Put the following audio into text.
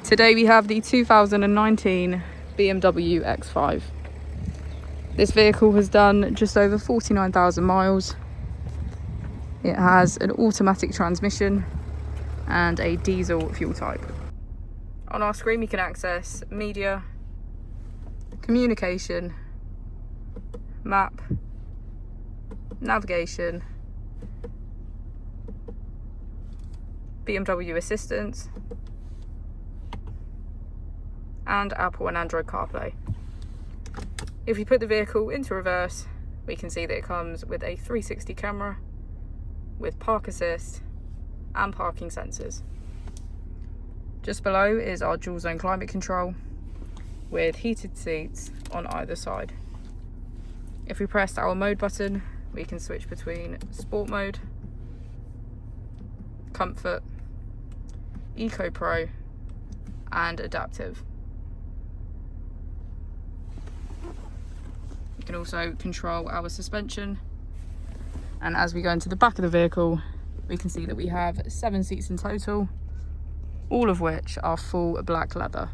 Today we have the 2019 BMW X5. This vehicle has done just over 49,000 miles. It has an automatic transmission and a diesel fuel type. On our screen we can access media, communication, map, navigation, BMW assistance, and Apple and Android CarPlay. If we put the vehicle into reverse, we can see that it comes with a 360 camera, with park assist and parking sensors. Just below is our dual zone climate control with heated seats on either side. If we press our mode button, we can switch between sport mode, comfort, eco pro and adaptive. You can also control our suspension, and as we go into the back of the vehicle we can see that we have 7 seats in total, all of which are full black leather.